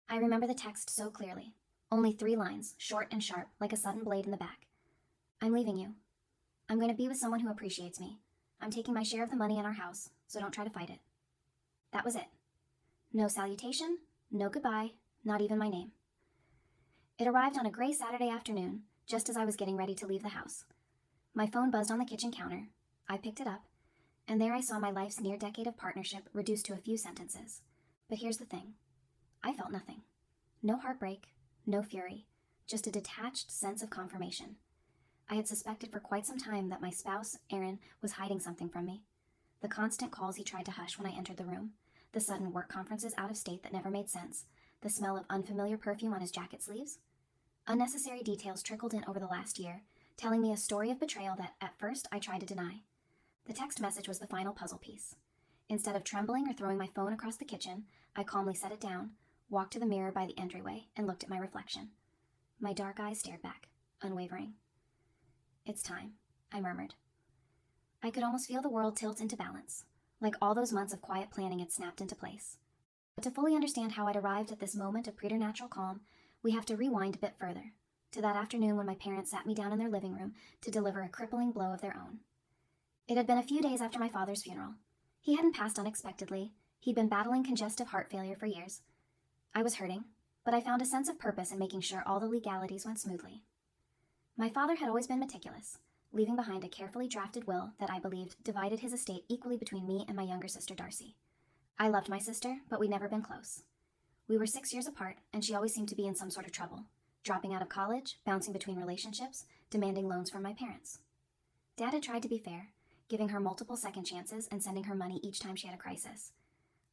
I remember the text so clearly. Only 3 lines, short and sharp, like a sudden blade in the back. I'm leaving you. I'm going to be with someone who appreciates me. I'm taking my share of the money in our house, so don't try to fight it. That was it. No salutation, no goodbye, not even my name. It arrived on a gray Saturday afternoon, just as I was getting ready to leave the house. My phone buzzed on the kitchen counter. I picked it up, and there I saw my life's near decade of partnership reduced to a few sentences. But here's the thing. I felt nothing. No heartbreak, no fury, just a detached sense of confirmation. I had suspected for quite some time that my spouse, Aaron, was hiding something from me. The constant calls he tried to hush when I entered the room, the sudden work conferences out of state that never made sense, the smell of unfamiliar perfume on his jacket sleeves. Unnecessary details trickled in over the last year, telling me a story of betrayal that, at first, I tried to deny. The text message was the final puzzle piece. Instead of trembling or throwing my phone across the kitchen, I calmly set it down, walked to the mirror by the entryway, and looked at my reflection. My dark eyes stared back, unwavering. It's time, I murmured. I could almost feel the world tilt into balance, like all those months of quiet planning had snapped into place. But to fully understand how I'd arrived at this moment of preternatural calm, we have to rewind a bit further, to that afternoon when my parents sat me down in their living room to deliver a crippling blow of their own. It had been a few days after my father's funeral. He hadn't passed unexpectedly. He'd been battling congestive heart failure for years. I was hurting, but I found a sense of purpose in making sure all the legalities went smoothly. My father had always been meticulous, leaving behind a carefully drafted will that I believed divided his estate equally between me and my younger sister Darcy. I loved my sister, but we'd never been close. We were 6 years apart, and she always seemed to be in some sort of trouble, dropping out of college, bouncing between relationships, demanding loans from my parents. Dad had tried to be fair, giving her multiple second chances and sending her money each time she had a crisis.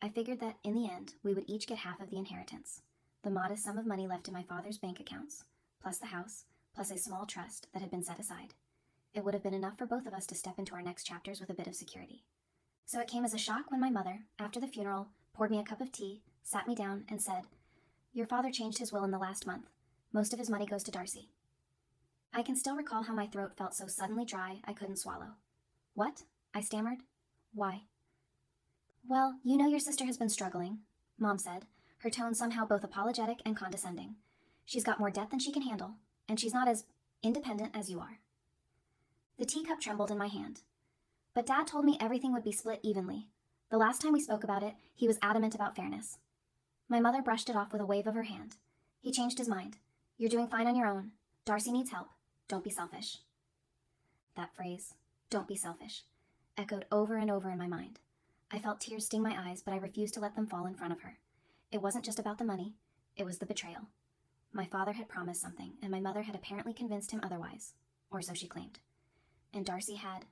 I figured that, in the end, we would each get half of the inheritance, the modest sum of money left in my father's bank accounts, plus the house, plus a small trust that had been set aside. It would have been enough for both of us to step into our next chapters with a bit of security. So it came as a shock when my mother, after the funeral, poured me a cup of tea, sat me down, and said, "Your father changed his will in the last month. Most of his money goes to Darcy." I can still recall how my throat felt so suddenly dry I couldn't swallow. "What?" I stammered. "Why?" "Well, you know your sister has been struggling," Mom said, her tone somehow both apologetic and condescending. "She's got more debt than she can handle, and she's not as independent as you are." The teacup trembled in my hand. But Dad told me everything would be split evenly. The last time we spoke about it, he was adamant about fairness. My mother brushed it off with a wave of her hand. "He changed his mind. You're doing fine on your own. Darcy needs help. Don't be selfish." That phrase, "don't be selfish," echoed over and over in my mind. I felt tears sting my eyes, but I refused to let them fall in front of her. It wasn't just about the money. It was the betrayal. My father had promised something, and my mother had apparently convinced him otherwise, or so she claimed. And Darcy had,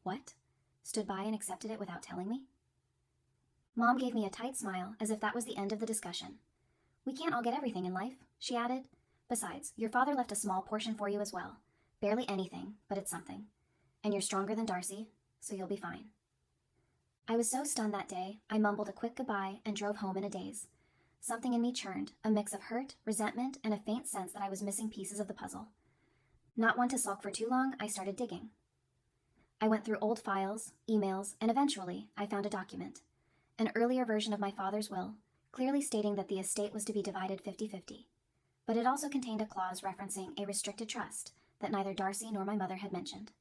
what? Stood by and accepted it without telling me? Mom gave me a tight smile, as if that was the end of the discussion. "We can't all get everything in life," she added. "Besides, your father left a small portion for you as well. Barely anything, but it's something. And you're stronger than Darcy, so you'll be fine." I was so stunned that day, I mumbled a quick goodbye and drove home in a daze. Something in me churned, a mix of hurt, resentment, and a faint sense that I was missing pieces of the puzzle. Not one to sulk for too long, I started digging. I went through old files, emails, and eventually I found a document. An earlier version of my father's will, clearly stating that the estate was to be divided 50-50. But it also contained a clause referencing a restricted trust that neither Darcy nor my mother had mentioned.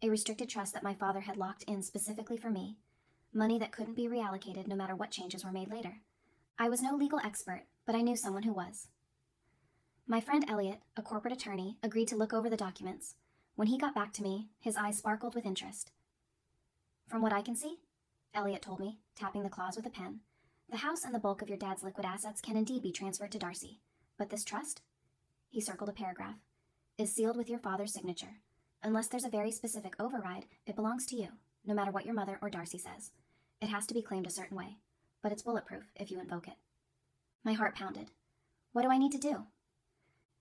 A restricted trust that my father had locked in specifically for me, money that couldn't be reallocated no matter what changes were made later. I was no legal expert, but I knew someone who was. My friend Elliot, a corporate attorney, agreed to look over the documents. When he got back to me, his eyes sparkled with interest. "From what I can see," Elliot told me, tapping the clause with a pen, "the house and the bulk of your dad's liquid assets can indeed be transferred to Darcy. But this trust," he circled a paragraph, "is sealed with your father's signature. Unless there's a very specific override, it belongs to you, no matter what your mother or Darcy says. It has to be claimed a certain way, but it's bulletproof if you invoke it." My heart pounded. "What do I need to do?"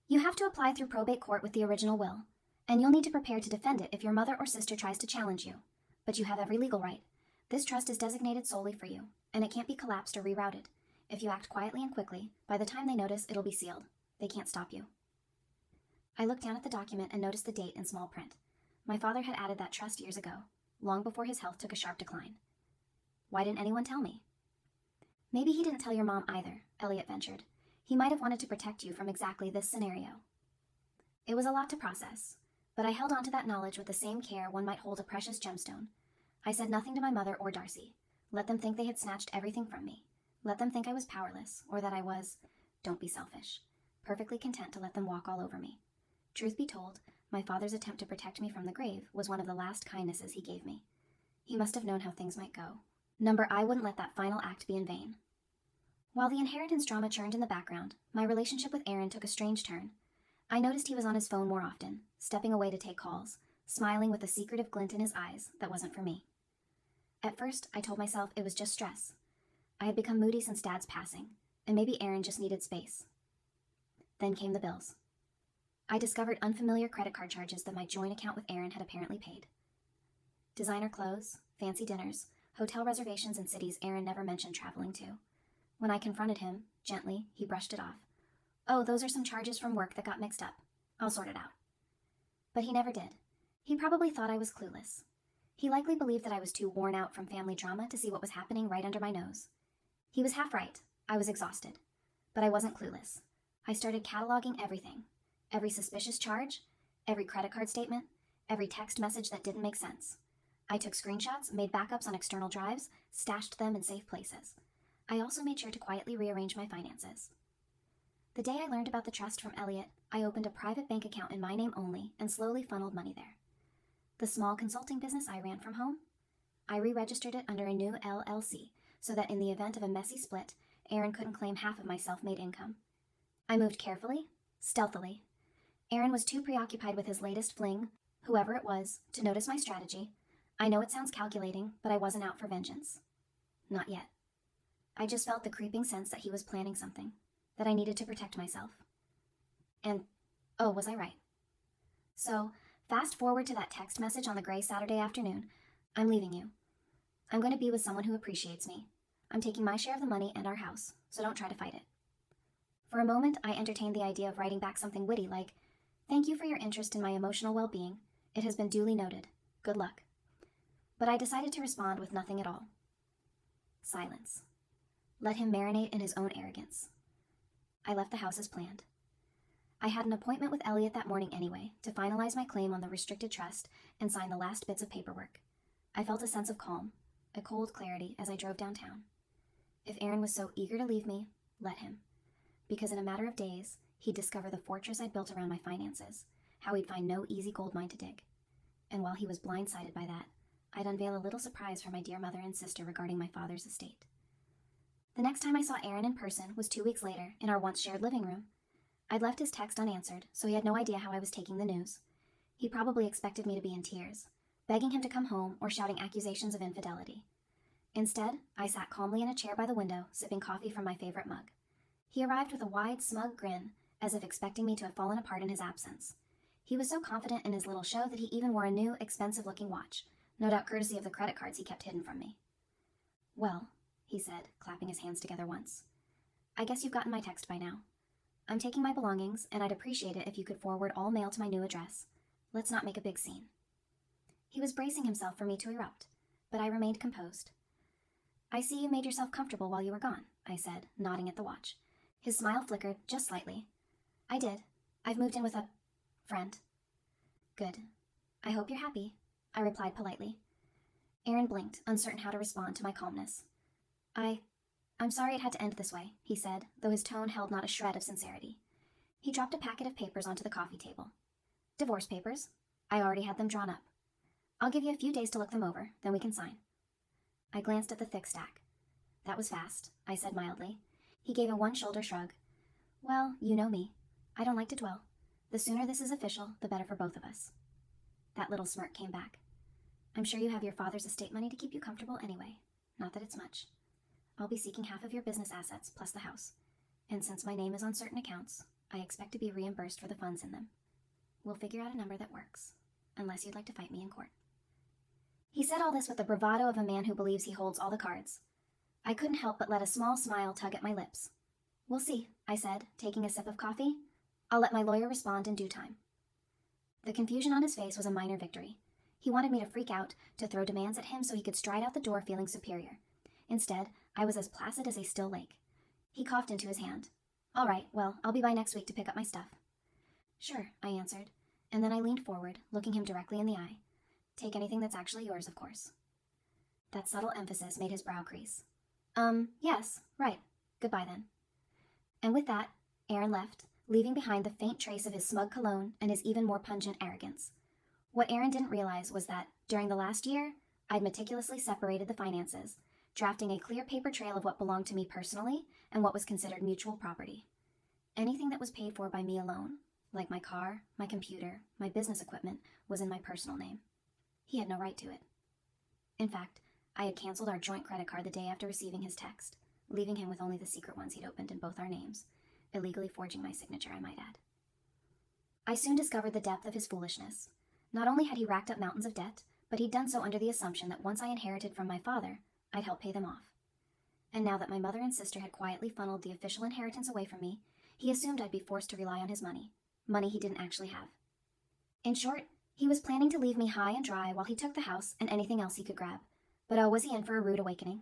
"You have to apply through probate court with the original will, and you'll need to prepare to defend it if your mother or sister tries to challenge you. But you have every legal right. This trust is designated solely for you, and it can't be collapsed or rerouted. If you act quietly and quickly, by the time they notice, it'll be sealed. They can't stop you." I looked down at the document and noticed the date in small print. My father had added that trust years ago, long before his health took a sharp decline. Why didn't anyone tell me? "Maybe he didn't tell your mom either," Elliot ventured. He might have wanted to protect you from exactly this scenario. It was a lot to process, but I held on to that knowledge with the same care one might hold a precious gemstone. I said nothing to my mother or Darcy. Let them think they had snatched everything from me. Let them think I was powerless, or that I was, don't be selfish, perfectly content to let them walk all over me. Truth be told, my father's attempt to protect me from the grave was one of the last kindnesses he gave me. He must have known how things might go. I wouldn't let that final act be in vain. While the inheritance drama churned in the background, my relationship with Aaron took a strange turn. I noticed he was on his phone more often, stepping away to take calls, smiling with a secretive glint in his eyes that wasn't for me. At first, I told myself it was just stress. I had become moody since Dad's passing, and maybe Aaron just needed space. Then came the bills. I discovered unfamiliar credit card charges that my joint account with Aaron had apparently paid. Designer clothes, fancy dinners, hotel reservations in cities Aaron never mentioned traveling to. When I confronted him, gently, he brushed it off. Oh, those are some charges from work that got mixed up. I'll sort it out. But he never did. He probably thought I was clueless. He likely believed that I was too worn out from family drama to see what was happening right under my nose. He was half right. I was exhausted. But I wasn't clueless. I started cataloging everything. Every suspicious charge, every credit card statement, every text message that didn't make sense. I took screenshots, made backups on external drives, stashed them in safe places. I also made sure to quietly rearrange my finances. The day I learned about the trust from Elliot, I opened a private bank account in my name only and slowly funneled money there. The small consulting business I ran from home, I re-registered it under a new LLC so that in the event of a messy split, Aaron couldn't claim half of my self-made income. I moved carefully, stealthily. Aaron was too preoccupied with his latest fling, whoever it was, to notice my strategy. I know it sounds calculating, but I wasn't out for vengeance. Not yet. I just felt the creeping sense that he was planning something, that I needed to protect myself. And, oh, was I right? So, fast forward to that text message on the gray Saturday afternoon. I'm leaving you. I'm going to be with someone who appreciates me. I'm taking my share of the money and our house, so don't try to fight it. For a moment, I entertained the idea of writing back something witty like, thank you for your interest in my emotional well-being. It has been duly noted. Good luck. But I decided to respond with nothing at all. Silence. Let him marinate in his own arrogance. I left the house as planned. I had an appointment with Elliot that morning anyway, to finalize my claim on the restricted trust and sign the last bits of paperwork. I felt a sense of calm, a cold clarity as I drove downtown. If Aaron was so eager to leave me, let him. Because in a matter of days, he'd discover the fortress I'd built around my finances, how he'd find no easy gold mine to dig. And while he was blindsided by that, I'd unveil a little surprise for my dear mother and sister regarding my father's estate. The next time I saw Aaron in person was 2 weeks later in our once-shared living room. I'd left his text unanswered, so he had no idea how I was taking the news. He probably expected me to be in tears, begging him to come home or shouting accusations of infidelity. Instead, I sat calmly in a chair by the window, sipping coffee from my favorite mug. He arrived with a wide, smug grin, as if expecting me to have fallen apart in his absence. He was so confident in his little show that he even wore a new, expensive-looking watch, no doubt courtesy of the credit cards he kept hidden from me. Well, he said, clapping his hands together once. I guess you've gotten my text by now. I'm taking my belongings, and I'd appreciate it if you could forward all mail to my new address. Let's not make a big scene. He was bracing himself for me to erupt, but I remained composed. I see you made yourself comfortable while you were gone, I said, nodding at the watch. His smile flickered just slightly. I did. I've moved in with a friend. Good. I hope you're happy, I replied politely. Aaron blinked, uncertain how to respond to my calmness. I'm sorry it had to end this way, he said, though his tone held not a shred of sincerity. He dropped a packet of papers onto the coffee table. Divorce papers. I already had them drawn up. I'll give you a few days to look them over, then we can sign. I glanced at the thick stack. That was fast, I said mildly. He gave a one-shoulder shrug. Well, you know me. I don't like to dwell. The sooner this is official, the better for both of us. That little smirk came back. I'm sure you have your father's estate money to keep you comfortable anyway. Not that it's much. I'll be seeking half of your business assets plus the house. And since my name is on certain accounts, I expect to be reimbursed for the funds in them. We'll figure out a number that works, unless you'd like to fight me in court. He said all this with the bravado of a man who believes he holds all the cards. I couldn't help but let a small smile tug at my lips. We'll see, I said, taking a sip of coffee. I'll let my lawyer respond in due time. The confusion on his face was a minor victory. He wanted me to freak out, to throw demands at him so he could stride out the door feeling superior. Instead, I was as placid as a still lake. He coughed into his hand. All right, well, I'll be by next week to pick up my stuff. Sure, I answered, and then I leaned forward, looking him directly in the eye. Take anything that's actually yours, of course. That subtle emphasis made his brow crease. Yes, right. Goodbye then. And with that, Aaron left, leaving behind the faint trace of his smug cologne and his even more pungent arrogance. What Aaron didn't realize was that, during the last year, I'd meticulously separated the finances, drafting a clear paper trail of what belonged to me personally and what was considered mutual property. Anything that was paid for by me alone, like my car, my computer, my business equipment, was in my personal name. He had no right to it. In fact, I had canceled our joint credit card the day after receiving his text, leaving him with only the secret ones he'd opened in both our names, illegally forging my signature, I might add. I soon discovered the depth of his foolishness. Not only had he racked up mountains of debt, but he'd done so under the assumption that once I inherited from my father, I'd help pay them off. And now that my mother and sister had quietly funneled the official inheritance away from me, he assumed I'd be forced to rely on his money he didn't actually have. In short, he was planning to leave me high and dry while he took the house and anything else he could grab. But oh, was he in for a rude awakening.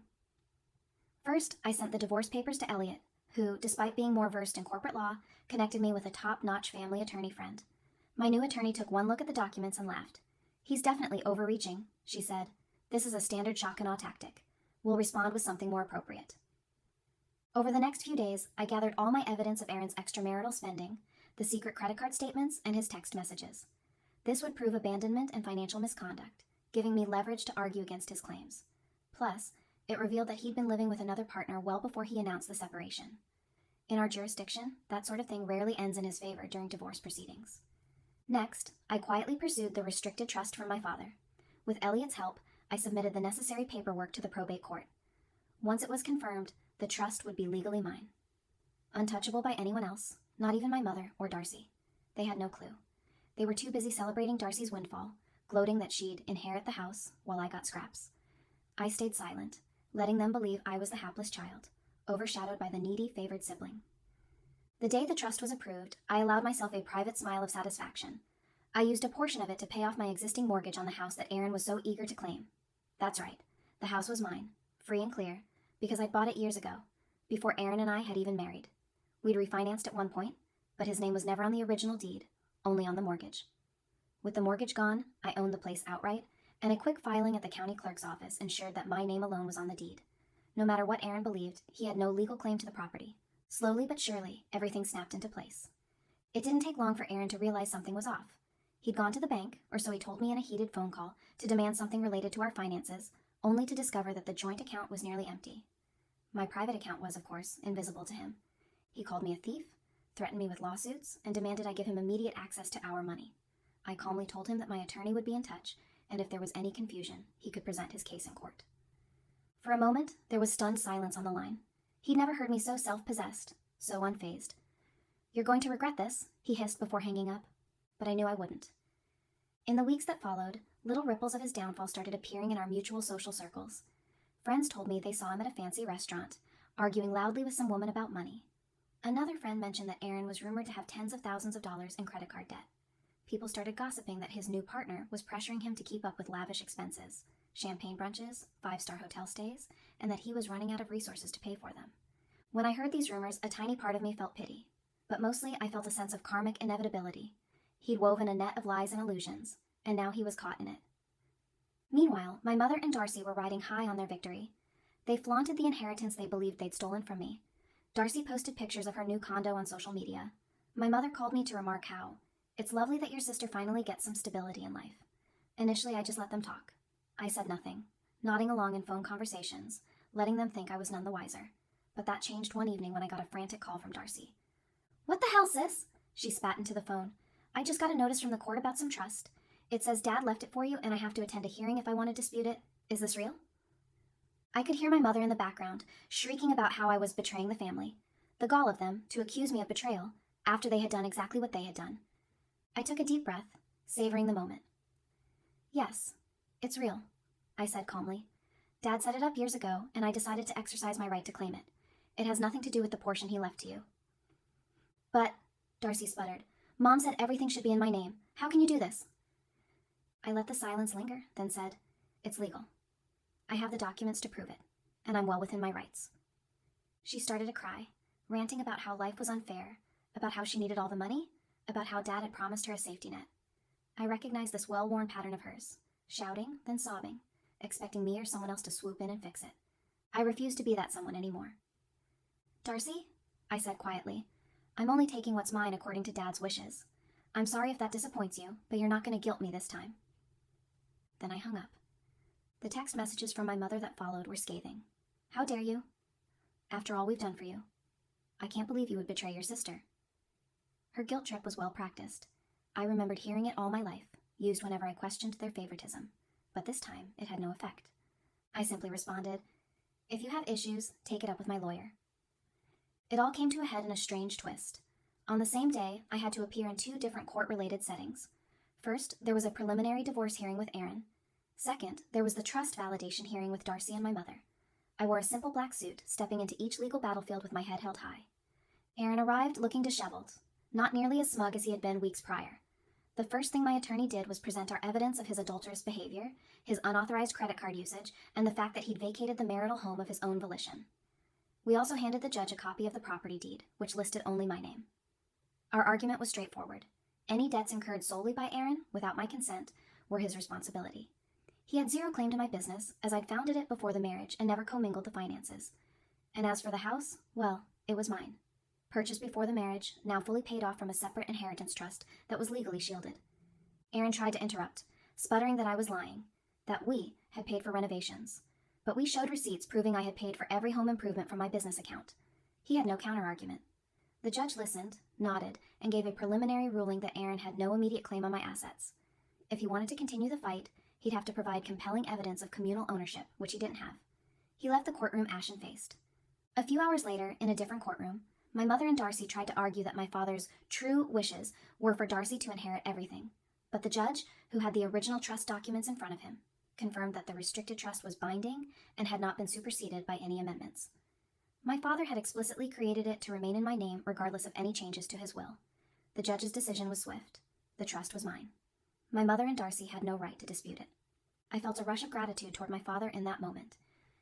First, I sent the divorce papers to Elliot, who, despite being more versed in corporate law, connected me with a top-notch family attorney friend. My new attorney took one look at the documents and laughed. He's definitely overreaching, she said. This is a standard shock and awe tactic. We'll respond with something more appropriate. Over the next few days, I gathered all my evidence of Aaron's extramarital spending, the secret credit card statements, and his text messages. This would prove abandonment and financial misconduct, giving me leverage to argue against his claims. Plus, it revealed that he'd been living with another partner well before he announced the separation. In our jurisdiction, that sort of thing rarely ends in his favor during divorce proceedings. Next, I quietly pursued the restricted trust from my father. With Elliot's help, I submitted the necessary paperwork to the probate court. Once it was confirmed, the trust would be legally mine. Untouchable by anyone else, not even my mother or Darcy. They had no clue. They were too busy celebrating Darcy's windfall, gloating that she'd inherit the house while I got scraps. I stayed silent, letting them believe I was the hapless child, overshadowed by the needy, favored sibling. The day the trust was approved, I allowed myself a private smile of satisfaction. I used a portion of it to pay off my existing mortgage on the house that Aaron was so eager to claim. That's right, the house was mine, free and clear, because I'd bought it years ago, before Aaron and I had even married. We'd refinanced at one point, but his name was never on the original deed, only on the mortgage. With the mortgage gone, I owned the place outright, and a quick filing at the county clerk's office ensured that my name alone was on the deed. No matter what Aaron believed, he had no legal claim to the property. Slowly but surely, everything snapped into place. It didn't take long for Aaron to realize something was off. He'd gone to the bank, or so he told me in a heated phone call, to demand something related to our finances, only to discover that the joint account was nearly empty. My private account was, of course, invisible to him. He called me a thief, threatened me with lawsuits, and demanded I give him immediate access to our money. I calmly told him that my attorney would be in touch, and if there was any confusion, he could present his case in court. For a moment, there was stunned silence on the line. He'd never heard me so self-possessed, so unfazed. "You're going to regret this," he hissed before hanging up. But I knew I wouldn't. In the weeks that followed, little ripples of his downfall started appearing in our mutual social circles. Friends told me they saw him at a fancy restaurant, arguing loudly with some woman about money. Another friend mentioned that Aaron was rumored to have tens of thousands of dollars in credit card debt. People started gossiping that his new partner was pressuring him to keep up with lavish expenses, champagne brunches, 5-star hotel stays, and that he was running out of resources to pay for them. When I heard these rumors, a tiny part of me felt pity, but mostly I felt a sense of karmic inevitability. He'd woven a net of lies and illusions, and now he was caught in it. Meanwhile, my mother and Darcy were riding high on their victory. They flaunted the inheritance they believed they'd stolen from me. Darcy posted pictures of her new condo on social media. My mother called me to remark how, "It's lovely that your sister finally gets some stability in life." Initially, I just let them talk. I said nothing, nodding along in phone conversations, letting them think I was none the wiser. But that changed one evening when I got a frantic call from Darcy. "What the hell, sis?" She spat into the phone. "I just got a notice from the court about some trust. It says Dad left it for you, and I have to attend a hearing if I want to dispute it. Is this real?" I could hear my mother in the background, shrieking about how I was betraying the family. The gall of them, to accuse me of betrayal, after they had done exactly what they had done. I took a deep breath, savoring the moment. "Yes, it's real," I said calmly. "Dad set it up years ago, and I decided to exercise my right to claim it. It has nothing to do with the portion he left to you." "But," Darcy sputtered, "Mom said everything should be in my name. How can you do this?" I let the silence linger, then said, "It's legal. I have the documents to prove it, and I'm well within my rights." She started to cry, ranting about how life was unfair, about how she needed all the money, about how Dad had promised her a safety net. I recognized this well-worn pattern of hers, shouting, then sobbing, expecting me or someone else to swoop in and fix it. I refused to be that someone anymore. "Darcy," I said quietly, "I'm only taking what's mine according to Dad's wishes. I'm sorry if that disappoints you, but you're not going to guilt me this time." Then I hung up. The text messages from my mother that followed were scathing. "How dare you? After all we've done for you. I can't believe you would betray your sister." Her guilt trip was well practiced. I remembered hearing it all my life, used whenever I questioned their favoritism, but this time it had no effect. I simply responded, "If you have issues, take it up with my lawyer." It all came to a head in a strange twist. On the same day, I had to appear in 2 different court-related settings. First, there was a preliminary divorce hearing with Aaron. Second, there was the trust validation hearing with Darcy and my mother. I wore a simple black suit, stepping into each legal battlefield with my head held high. Aaron arrived looking disheveled, not nearly as smug as he had been weeks prior. The first thing my attorney did was present our evidence of his adulterous behavior, his unauthorized credit card usage, and the fact that he'd vacated the marital home of his own volition. We also handed the judge a copy of the property deed, which listed only my name. Our argument was straightforward. Any debts incurred solely by Aaron, without my consent, were his responsibility. He had zero claim to my business, as I'd founded it before the marriage and never commingled the finances. And as for the house, well, it was mine. Purchased before the marriage, now fully paid off from a separate inheritance trust that was legally shielded. Aaron tried to interrupt, sputtering that I was lying, that we had paid for renovations. But we showed receipts proving I had paid for every home improvement from my business account. He had no counterargument. The judge listened, nodded, and gave a preliminary ruling that Aaron had no immediate claim on my assets. If he wanted to continue the fight, he'd have to provide compelling evidence of communal ownership, which he didn't have. He left the courtroom ashen-faced. A few hours later, in a different courtroom, my mother and Darcy tried to argue that my father's true wishes were for Darcy to inherit everything. But the judge, who had the original trust documents in front of him, confirmed that the restricted trust was binding and had not been superseded by any amendments. My father had explicitly created it to remain in my name regardless of any changes to his will. The judge's decision was swift. The trust was mine. My mother and Darcy had no right to dispute it. I felt a rush of gratitude toward my father in that moment.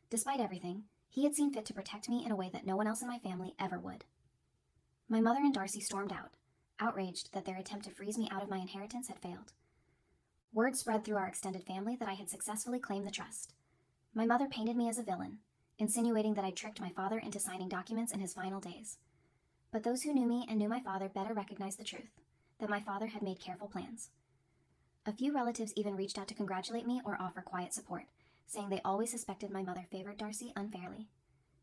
Despite everything, he had seen fit to protect me in a way that no one else in my family ever would. My mother and Darcy stormed out, outraged that their attempt to freeze me out of my inheritance had failed. Word spread through our extended family that I had successfully claimed the trust. My mother painted me as a villain, insinuating that I'd tricked my father into signing documents in his final days. But those who knew me and knew my father better recognized the truth, that my father had made careful plans. A few relatives even reached out to congratulate me or offer quiet support, saying they always suspected my mother favored Darcy unfairly.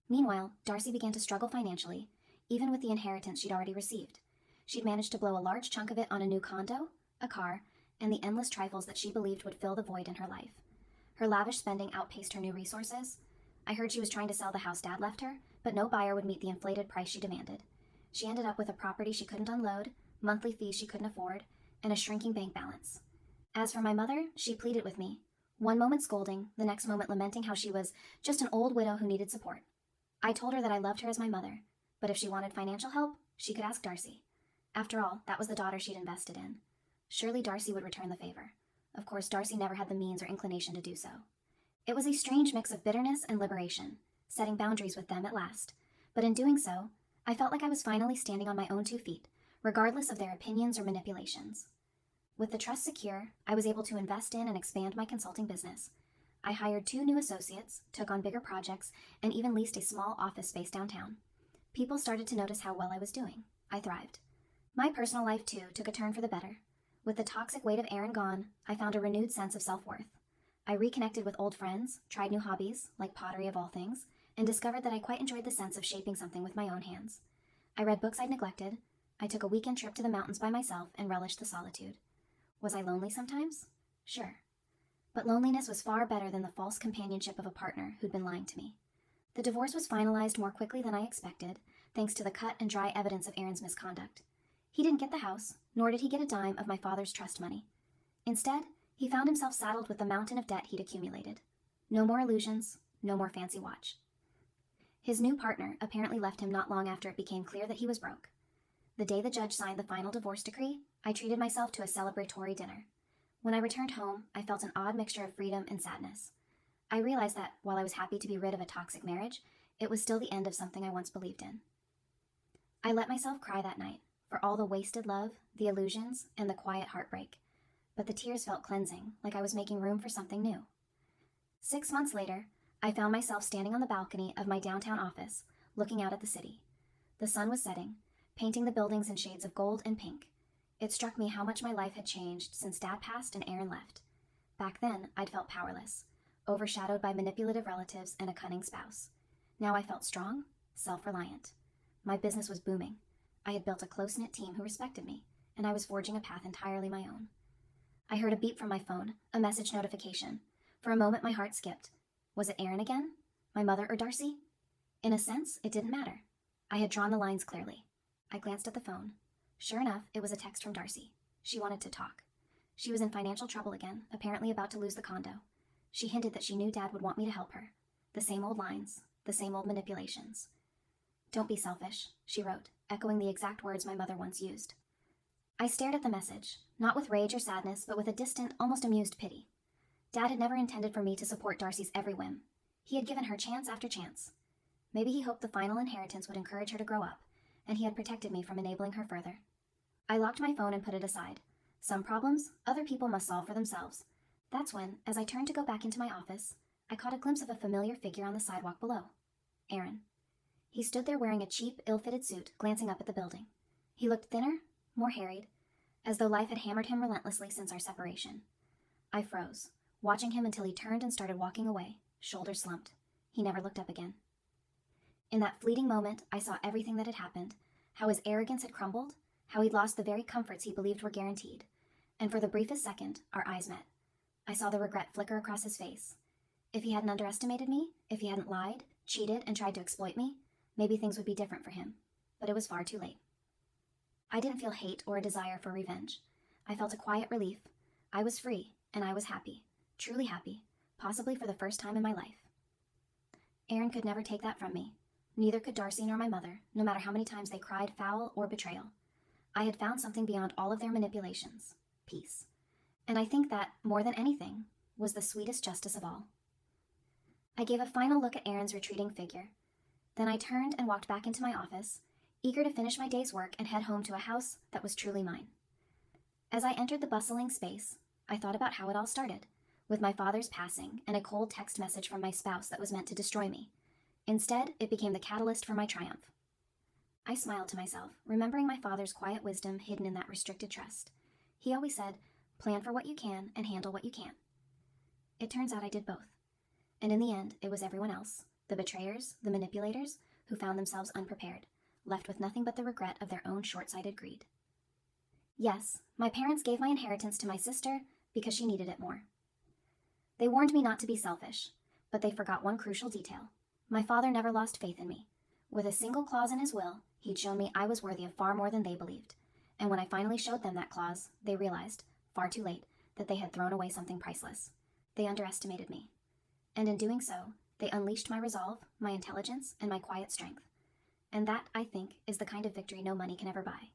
Meanwhile, Darcy began to struggle financially, even with the inheritance she'd already received. She'd managed to blow a large chunk of it on a new condo, a car, and the endless trifles that she believed would fill the void in her life. Her lavish spending outpaced her new resources. I heard she was trying to sell the house Dad left her, but no buyer would meet the inflated price she demanded. She ended up with a property she couldn't unload, monthly fees she couldn't afford, and a shrinking bank balance. As for my mother, she pleaded with me, one moment scolding, the next moment lamenting how she was just an old widow who needed support. I told her that I loved her as my mother, but if she wanted financial help, she could ask Darcy. After all, that was the daughter she'd invested in. Surely Darcy would return the favor. Of course, Darcy never had the means or inclination to do so. It was a strange mix of bitterness and liberation, setting boundaries with them at last. But in doing so, I felt like I was finally standing on my own 2 feet, regardless of their opinions or manipulations. With the trust secure, I was able to invest in and expand my consulting business. I hired 2 new associates, took on bigger projects, and even leased a small office space downtown. People started to notice how well I was doing. I thrived. My personal life, too, took a turn for the better. With the toxic weight of Aaron gone, I found a renewed sense of self-worth. I reconnected with old friends, tried new hobbies, like pottery of all things, and discovered that I quite enjoyed the sense of shaping something with my own hands. I read books I'd neglected. I took a weekend trip to the mountains by myself and relished the solitude. Was I lonely sometimes? Sure. But loneliness was far better than the false companionship of a partner who'd been lying to me. The divorce was finalized more quickly than I expected, thanks to the cut and dry evidence of Aaron's misconduct. He didn't get the house, nor did he get a dime of my father's trust money. Instead, he found himself saddled with the mountain of debt he'd accumulated. No more illusions, no more fancy watch. His new partner apparently left him not long after it became clear that he was broke. The day the judge signed the final divorce decree, I treated myself to a celebratory dinner. When I returned home, I felt an odd mixture of freedom and sadness. I realized that, while I was happy to be rid of a toxic marriage, it was still the end of something I once believed in. I let myself cry that night, for all the wasted love, the illusions, and the quiet heartbreak. But the tears felt cleansing, like I was making room for something new. 6 months later, I found myself standing on the balcony of my downtown office, looking out at the city. The sun was setting, painting the buildings in shades of gold and pink. It struck me how much my life had changed since Dad passed and Aaron left. Back then, I'd felt powerless, overshadowed by manipulative relatives and a cunning spouse. Now I felt strong, self-reliant. My business was booming. I had built a close-knit team who respected me, and I was forging a path entirely my own. I heard a beep from my phone, a message notification. For a moment, my heart skipped. Was it Aaron again? My mother or Darcy? In a sense, it didn't matter. I had drawn the lines clearly. I glanced at the phone. Sure enough, it was a text from Darcy. She wanted to talk. She was in financial trouble again, apparently about to lose the condo. She hinted that she knew Dad would want me to help her. The same old lines, the same old manipulations. "Don't be selfish," she wrote, echoing the exact words my mother once used. I stared at the message, not with rage or sadness, but with a distant, almost amused pity. Dad had never intended for me to support Darcy's every whim. He had given her chance after chance. Maybe he hoped the final inheritance would encourage her to grow up, and he had protected me from enabling her further. I locked my phone and put it aside. Some problems, other people must solve for themselves. That's when, as I turned to go back into my office, I caught a glimpse of a familiar figure on the sidewalk below. Aaron. He stood there wearing a cheap, ill-fitted suit, glancing up at the building. He looked thinner, more harried, as though life had hammered him relentlessly since our separation. I froze, watching him until he turned and started walking away, shoulders slumped. He never looked up again. In that fleeting moment, I saw everything that had happened, how his arrogance had crumbled, how he'd lost the very comforts he believed were guaranteed. And for the briefest second, our eyes met. I saw the regret flicker across his face. If he hadn't underestimated me, if he hadn't lied, cheated, and tried to exploit me, maybe things would be different for him. But it was far too late. I didn't feel hate or a desire for revenge. I felt a quiet relief. I was free, and I was happy, truly happy, possibly for the first time in my life. Aaron could never take that from me. Neither could Darcy nor my mother, no matter how many times they cried foul or betrayal. I had found something beyond all of their manipulations. Peace. And I think that, more than anything, was the sweetest justice of all. I gave a final look at Aaron's retreating figure. Then I turned and walked back into my office, eager to finish my day's work and head home to a house that was truly mine. As I entered the bustling space, I thought about how it all started, with my father's passing and a cold text message from my spouse that was meant to destroy me. Instead, it became the catalyst for my triumph. I smiled to myself, remembering my father's quiet wisdom hidden in that restricted trust. He always said, "Plan for what you can and handle what you can't." It turns out I did both. And in the end, it was everyone else, the betrayers, the manipulators, who found themselves unprepared, left with nothing but the regret of their own short-sighted greed. Yes, my parents gave my inheritance to my sister because she needed it more. They warned me not to be selfish, but they forgot one crucial detail. My father never lost faith in me. With a single clause in his will, he'd shown me I was worthy of far more than they believed. And when I finally showed them that clause, they realized, far too late, that they had thrown away something priceless. They underestimated me. And in doing so, they unleashed my resolve, my intelligence, and my quiet strength. And that, I think, is the kind of victory no money can ever buy.